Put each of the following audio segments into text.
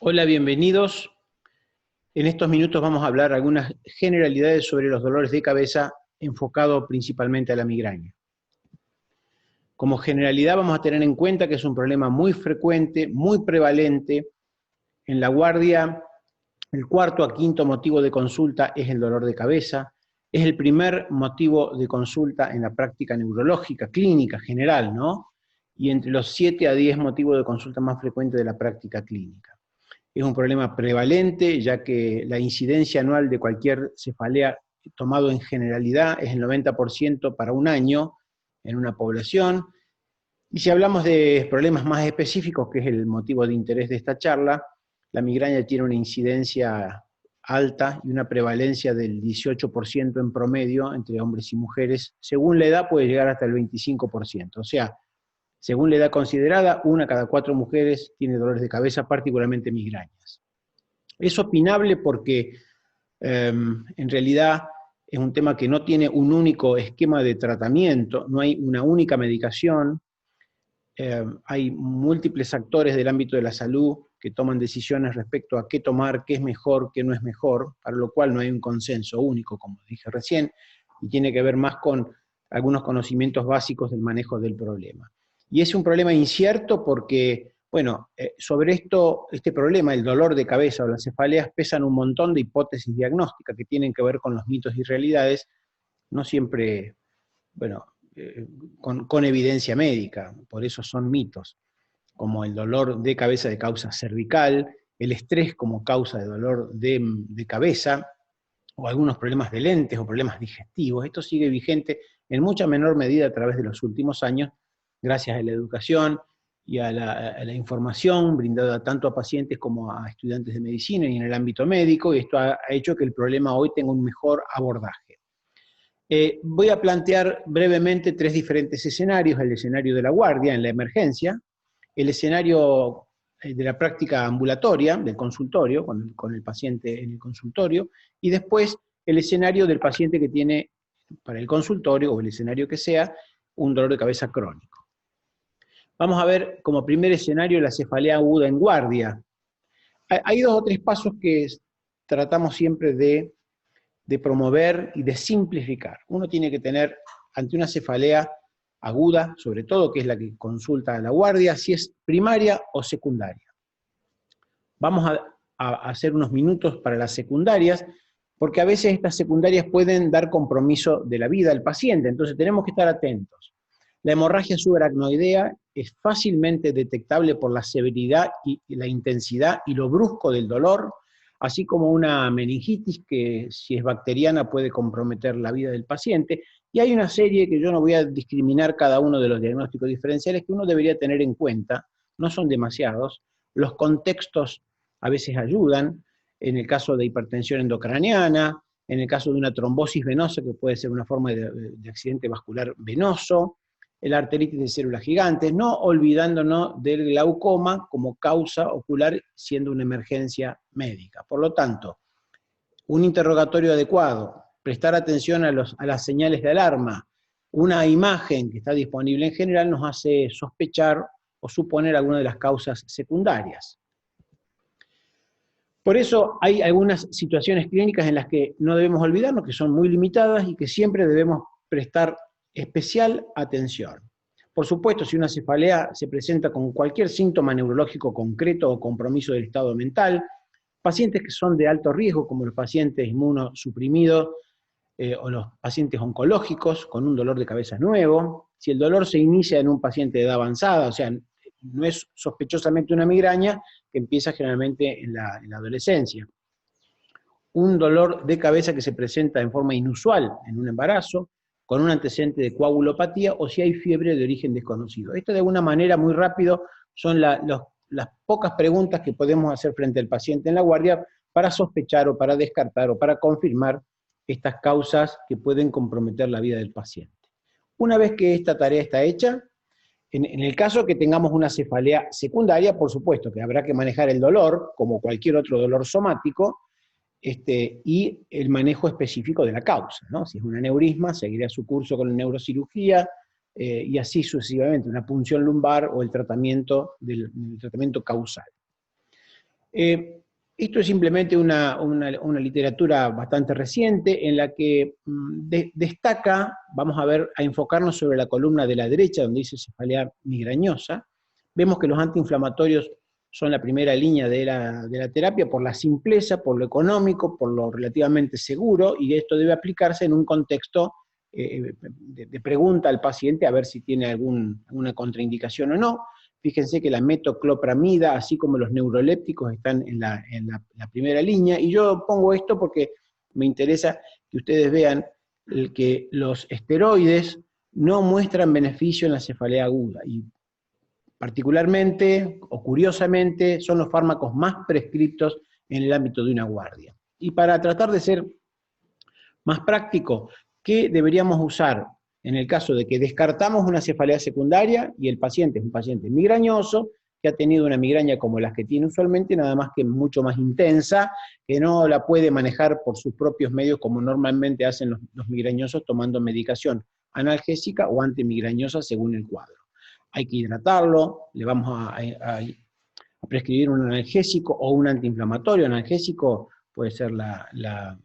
Hola, bienvenidos. En estos minutos vamos a hablar algunas generalidades sobre los dolores de cabeza enfocado principalmente a la migraña. Como generalidad vamos a tener en cuenta que es un problema muy frecuente, muy prevalente. En la guardia, el cuarto a quinto motivo de consulta es el dolor de cabeza. Es el primer motivo de consulta en la práctica neurológica, clínica, general, ¿no? Y entre los 7 a 10 motivos de consulta más frecuentes de la práctica clínica. Es un problema prevalente, ya que la incidencia anual de cualquier cefalea tomado en generalidad es el 90% para un año en una población. Y si hablamos de problemas más específicos, que es el motivo de interés de esta charla, la migraña tiene una incidencia alta y una prevalencia del 18% en promedio entre hombres y mujeres. Según la edad puede llegar hasta el 25%. O sea, según la edad considerada, 1 cada 4 mujeres tiene dolores de cabeza, particularmente migrañas. Es opinable porque en realidad es un tema que no tiene un único esquema de tratamiento, no hay una única medicación, hay múltiples actores del ámbito de la salud que toman decisiones respecto a qué tomar, qué es mejor, qué no es mejor, para lo cual no hay un consenso único, como dije recién, y tiene que ver más con algunos conocimientos básicos del manejo del problema. Y es un problema incierto porque, bueno, sobre este problema, el dolor de cabeza o las cefaleas, pesan un montón de hipótesis diagnósticas que tienen que ver con los mitos y realidades, no siempre, bueno, con evidencia médica, por eso son mitos, como el dolor de cabeza de causa cervical, el estrés como causa de dolor de cabeza, o algunos problemas de lentes o problemas digestivos. Esto sigue vigente en mucha menor medida a través de los últimos años, gracias a la educación y a la información brindada tanto a pacientes como a estudiantes de medicina y en el ámbito médico, y esto ha hecho que el problema hoy tenga un mejor abordaje. Voy a plantear brevemente 3 diferentes escenarios: el escenario de la guardia en la emergencia, el escenario de la práctica ambulatoria, del consultorio, con el paciente en el consultorio, y después el escenario del paciente que tiene para el consultorio, o el escenario que sea, un dolor de cabeza crónico. Vamos a ver como primer escenario la cefalea aguda en guardia. Hay 2 o 3 pasos que tratamos siempre de promover y de simplificar. Uno tiene que tener, ante una cefalea aguda, sobre todo, que es la que consulta a la guardia, si es primaria o secundaria. Vamos a hacer unos minutos para las secundarias, porque a veces estas secundarias pueden dar compromiso de la vida al paciente, entonces tenemos que estar atentos. La hemorragia subaracnoidea es fácilmente detectable por la severidad y la intensidad y lo brusco del dolor, así como una meningitis que, si es bacteriana, puede comprometer la vida del paciente. Y hay una serie que yo no voy a discriminar cada uno de los diagnósticos diferenciales que uno debería tener en cuenta, no son demasiados. Los contextos a veces ayudan, en el caso de hipertensión endocraniana, en el caso de una trombosis venosa, que puede ser una forma de accidente vascular venoso, la arteritis de células gigantes, no olvidándonos del glaucoma como causa ocular, siendo una emergencia médica. Por lo tanto, un interrogatorio adecuado, prestar atención a las señales de alarma, una imagen que está disponible en general nos hace sospechar o suponer alguna de las causas secundarias. Por eso hay algunas situaciones clínicas en las que no debemos olvidarnos, que son muy limitadas y que siempre debemos prestar especial atención. Por supuesto, si una cefalea se presenta con cualquier síntoma neurológico concreto o compromiso del estado mental, pacientes que son de alto riesgo, como los pacientes inmunosuprimidos o los pacientes oncológicos con un dolor de cabeza nuevo, si el dolor se inicia en un paciente de edad avanzada, o sea, no es sospechosamente una migraña, que empieza generalmente en la adolescencia. Un dolor de cabeza que se presenta en forma inusual en un embarazo, con un antecedente de coagulopatía, o si hay fiebre de origen desconocido. Esto de alguna manera, muy rápido, son las pocas preguntas que podemos hacer frente al paciente en la guardia para sospechar o para descartar o para confirmar estas causas que pueden comprometer la vida del paciente. Una vez que esta tarea está hecha, en el caso que tengamos una cefalea secundaria, por supuesto que habrá que manejar el dolor, como cualquier otro dolor somático, y el manejo específico de la causa, ¿no? Si es un aneurisma, seguirá su curso con la neurocirugía, y así sucesivamente, una punción lumbar o el tratamiento causal. Esto es simplemente una literatura bastante reciente en la que destaca, vamos a enfocarnos sobre la columna de la derecha, donde dice cefalea migrañosa. Vemos que los antiinflamatorios son la primera línea de la terapia por la simpleza, por lo económico, por lo relativamente seguro, y esto debe aplicarse en un contexto de pregunta al paciente a ver si tiene alguna contraindicación o no. Fíjense que la metoclopramida, así como los neurolépticos, están en la primera línea, y yo pongo esto porque me interesa que ustedes vean que los esteroides no muestran beneficio en la cefalea aguda, y particularmente, o curiosamente, son los fármacos más prescriptos en el ámbito de una guardia. Y para tratar de ser más práctico, ¿qué deberíamos usar en el caso de que descartamos una cefalea secundaria y el paciente es un paciente migrañoso, que ha tenido una migraña como las que tiene usualmente, nada más que mucho más intensa, que no la puede manejar por sus propios medios como normalmente hacen los migrañosos tomando medicación analgésica o antimigrañosa según el cuadro? Hay que hidratarlo, le vamos a prescribir un analgésico o un antiinflamatorio. Analgésico puede ser la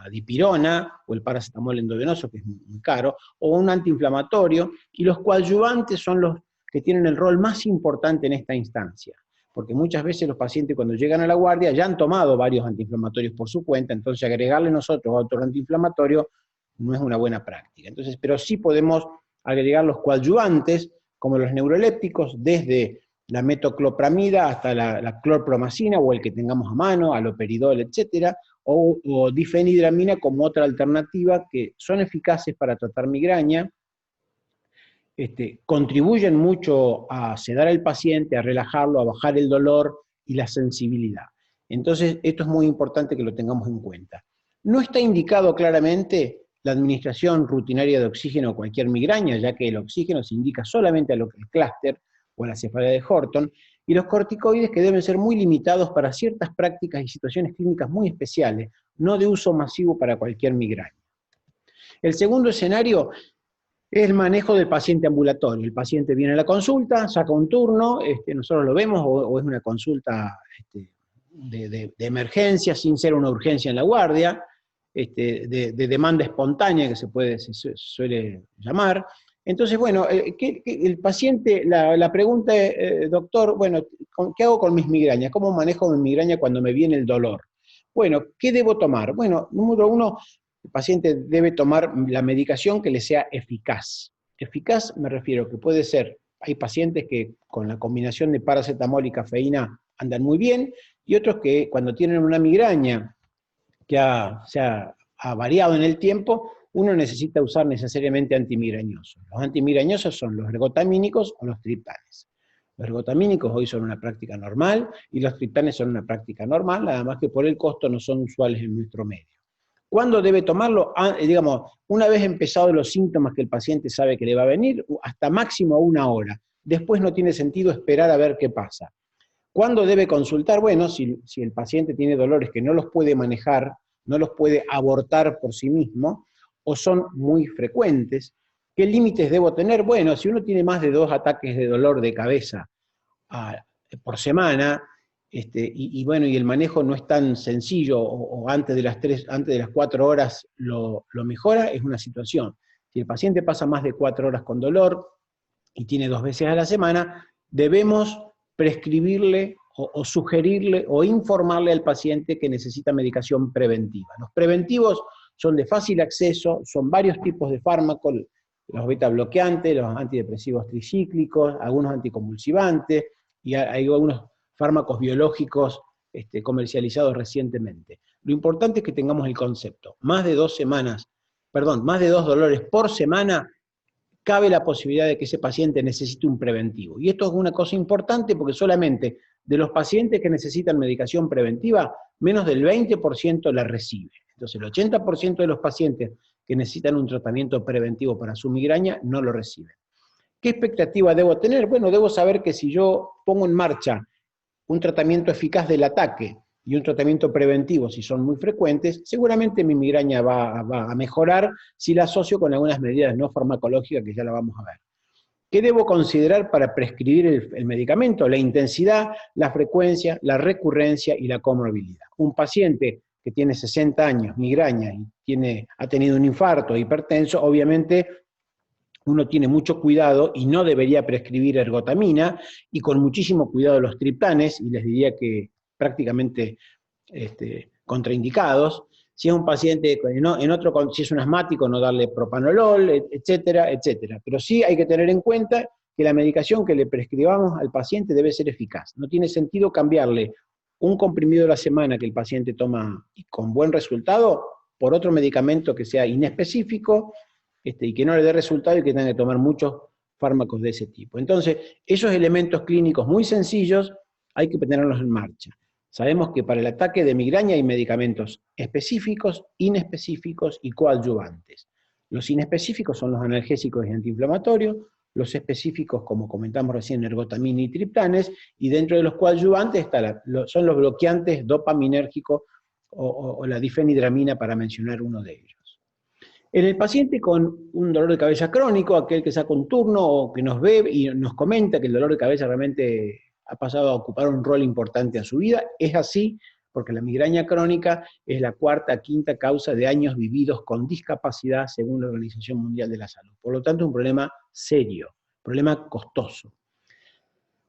dipirona o el paracetamol endovenoso, que es muy caro, o un antiinflamatorio, y los coadyuvantes son los que tienen el rol más importante en esta instancia, porque muchas veces los pacientes cuando llegan a la guardia ya han tomado varios antiinflamatorios por su cuenta, entonces agregarle nosotros otro antiinflamatorio no es una buena práctica. Entonces, pero sí podemos agregar los coadyuvantes, como los neurolépticos, desde la metoclopramida hasta la clorpromacina, o el que tengamos a mano, aloperidol, etcétera, o difenhidramina como otra alternativa, que son eficaces para tratar migraña, contribuyen mucho a sedar al paciente, a relajarlo, a bajar el dolor y la sensibilidad. Entonces, esto es muy importante que lo tengamos en cuenta. No está indicado claramente la administración rutinaria de oxígeno a cualquier migraña, ya que el oxígeno se indica solamente a lo que el clúster o a la cefalea de Horton, y los corticoides que deben ser muy limitados para ciertas prácticas y situaciones clínicas muy especiales, no de uso masivo para cualquier migraña. El segundo escenario es el manejo del paciente ambulatorio. El paciente viene a la consulta, saca un turno, nosotros lo vemos, o es una consulta de emergencia, sin ser una urgencia en la guardia, de demanda espontánea, que se suele llamar. Entonces, bueno, el paciente, la pregunta es, doctor, bueno, ¿qué hago con mis migrañas? ¿Cómo manejo mi migraña cuando me viene el dolor? Bueno, ¿qué debo tomar? Bueno, número uno, el paciente debe tomar la medicación que le sea eficaz. Eficaz me refiero que puede ser, hay pacientes que con la combinación de paracetamol y cafeína andan muy bien, y otros que cuando tienen una migraña que se ha variado en el tiempo, uno necesita usar necesariamente antimigrañosos. Los antimigrañosos son los ergotamínicos o los triptanes. Los ergotamínicos hoy son una práctica normal, y los triptanes son una práctica normal, nada más que por el costo no son usuales en nuestro medio. ¿Cuándo debe tomarlo? Digamos, una vez empezados los síntomas que el paciente sabe que le va a venir, hasta máximo 1 hora. Después no tiene sentido esperar a ver qué pasa. ¿Cuándo debe consultar? Bueno, si el paciente tiene dolores que no los puede manejar, no los puede abortar por sí mismo, o son muy frecuentes. ¿Qué límites debo tener? Bueno, si uno tiene más de 2 ataques de dolor de cabeza por semana, bueno, y el manejo no es tan sencillo, o antes de las 4 horas lo mejora, es una situación. Si el paciente pasa más de 4 horas con dolor y tiene 2 veces a la semana, debemos prescribirle o sugerirle o informarle al paciente que necesita medicación preventiva. Los preventivos son de fácil acceso, son varios tipos de fármacos, los beta bloqueantes, los antidepresivos tricíclicos, algunos anticonvulsivantes, y hay algunos fármacos biológicos comercializados recientemente. Lo importante es que tengamos el concepto. Más de 2 dolores por semana, cabe la posibilidad de que ese paciente necesite un preventivo. Y esto es una cosa importante porque solamente de los pacientes que necesitan medicación preventiva, menos del 20% la recibe. Entonces el 80% de los pacientes que necesitan un tratamiento preventivo para su migraña no lo reciben. ¿Qué expectativa debo tener? Bueno, debo saber que si yo pongo en marcha un tratamiento eficaz del ataque y un tratamiento preventivo, si son muy frecuentes, seguramente mi migraña va a mejorar si la asocio con algunas medidas no farmacológicas que ya la vamos a ver. ¿Qué debo considerar para prescribir el medicamento? La intensidad, la frecuencia, la recurrencia y la comorbilidad. Un paciente que tiene 60 años, migraña, y ha tenido un infarto, hipertenso, obviamente uno tiene mucho cuidado y no debería prescribir ergotamina, y con muchísimo cuidado los triptanes, y les diría que prácticamente contraindicados. Si es un paciente, si es un asmático, no darle propanolol, etcétera, etcétera. Pero sí hay que tener en cuenta que la medicación que le prescribamos al paciente debe ser eficaz. No tiene sentido cambiarle un comprimido a la semana que el paciente toma con buen resultado por otro medicamento que sea inespecífico, y que no le dé resultado y que tenga que tomar muchos fármacos de ese tipo. Entonces, esos elementos clínicos muy sencillos hay que tenerlos en marcha. Sabemos que para el ataque de migraña hay medicamentos específicos, inespecíficos y coadyuvantes. Los inespecíficos son los analgésicos y antiinflamatorios, los específicos, como comentamos recién, ergotamina y triptanes, y dentro de los coadyuvantes son los bloqueantes dopaminérgicos o la difenidramina, para mencionar uno de ellos. En el paciente con un dolor de cabeza crónico, aquel que saca un turno o que nos ve y nos comenta que el dolor de cabeza realmente ha pasado a ocupar un rol importante en su vida, es así porque la migraña crónica es la cuarta, quinta causa de años vividos con discapacidad según la Organización Mundial de la Salud. Por lo tanto, es un problema serio, problema costoso.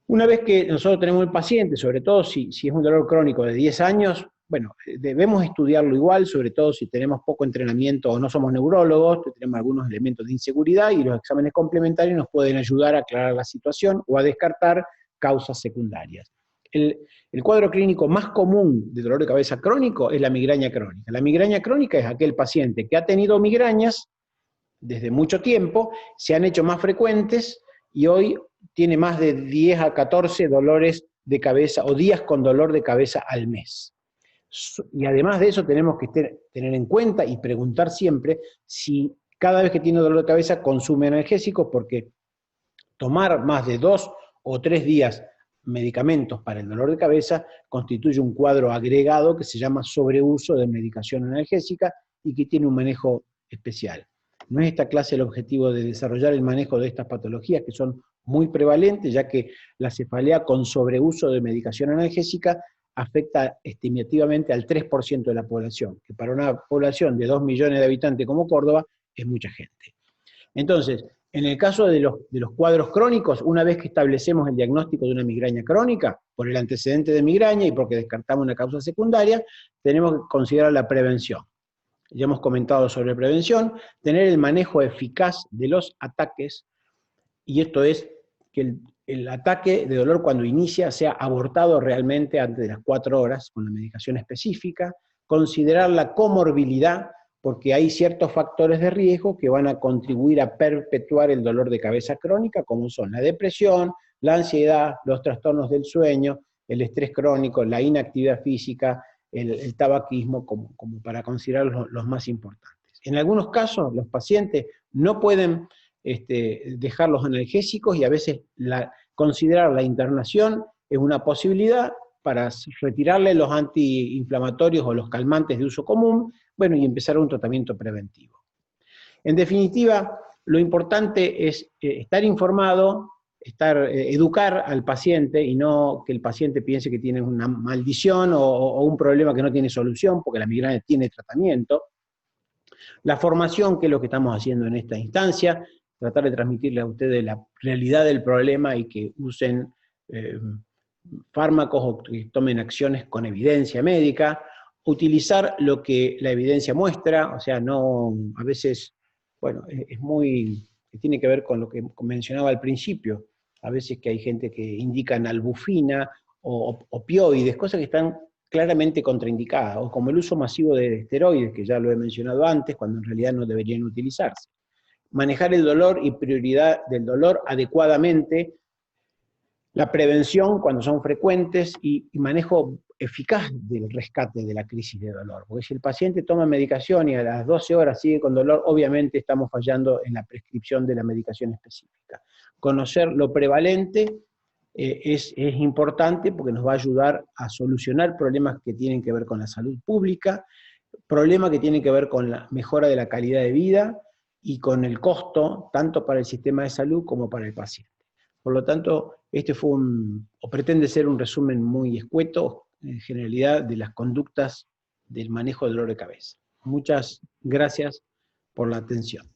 Una vez que nosotros tenemos el paciente, sobre todo si es un dolor crónico de 10 años, bueno, debemos estudiarlo igual, sobre todo si tenemos poco entrenamiento o no somos neurólogos, tenemos algunos elementos de inseguridad, y los exámenes complementarios nos pueden ayudar a aclarar la situación o a descartar causas secundarias. El cuadro clínico más común de dolor de cabeza crónico es la migraña crónica. La migraña crónica es aquel paciente que ha tenido migrañas desde mucho tiempo, se han hecho más frecuentes y hoy tiene más de 10 a 14 dolores de cabeza o días con dolor de cabeza al mes. Y además de eso tenemos que tener en cuenta y preguntar siempre si cada vez que tiene dolor de cabeza consume analgésicos, porque tomar más de 2 o 3 días medicamentos para el dolor de cabeza constituye un cuadro agregado que se llama sobreuso de medicación analgésica y que tiene un manejo especial. No es esta clase el objetivo de desarrollar el manejo de estas patologías, que son muy prevalentes, ya que la cefalea con sobreuso de medicación analgésica afecta estimativamente al 3% de la población, que para una población de 2 millones de habitantes como Córdoba es mucha gente. Entonces, en el caso de los cuadros crónicos, una vez que establecemos el diagnóstico de una migraña crónica, por el antecedente de migraña y porque descartamos una causa secundaria, tenemos que considerar la prevención. Ya hemos comentado sobre prevención, tener el manejo eficaz de los ataques, y esto es que el ataque de dolor cuando inicia sea abortado realmente antes de las 4 horas con la medicación específica, considerar la comorbilidad, porque hay ciertos factores de riesgo que van a contribuir a perpetuar el dolor de cabeza crónica, como son la depresión, la ansiedad, los trastornos del sueño, el estrés crónico, la inactividad física, el tabaquismo, como para considerar los más importantes. En algunos casos, los pacientes no pueden dejar los analgésicos, y a veces considerar la internación es una posibilidad para retirarle los antiinflamatorios o los calmantes de uso común, bueno, y empezar un tratamiento preventivo. En definitiva, lo importante es estar informado, educar al paciente, y no que el paciente piense que tiene una maldición o un problema que no tiene solución, porque la migraña tiene tratamiento. La formación, que es lo que estamos haciendo en esta instancia, tratar de transmitirle a ustedes la realidad del problema y que usen fármacos o que tomen acciones con evidencia médica, utilizar lo que la evidencia muestra, o sea, no, a veces, bueno, tiene que ver con lo que mencionaba al principio, a veces que hay gente que indica nalbufina o opioides, cosas que están claramente contraindicadas, o como el uso masivo de esteroides, que ya lo he mencionado antes, cuando en realidad no deberían utilizarse. Manejar el dolor y prioridad del dolor adecuadamente, la prevención cuando son frecuentes y manejo eficaz del rescate de la crisis de dolor. Porque si el paciente toma medicación y a las 12 horas sigue con dolor, obviamente estamos fallando en la prescripción de la medicación específica. Conocer lo prevalente es importante, porque nos va a ayudar a solucionar problemas que tienen que ver con la salud pública, problemas que tienen que ver con la mejora de la calidad de vida, y con el costo tanto para el sistema de salud como para el paciente. Por lo tanto, este fue o pretende ser un resumen muy escueto, en generalidad, de las conductas del manejo del dolor de cabeza. Muchas gracias por la atención.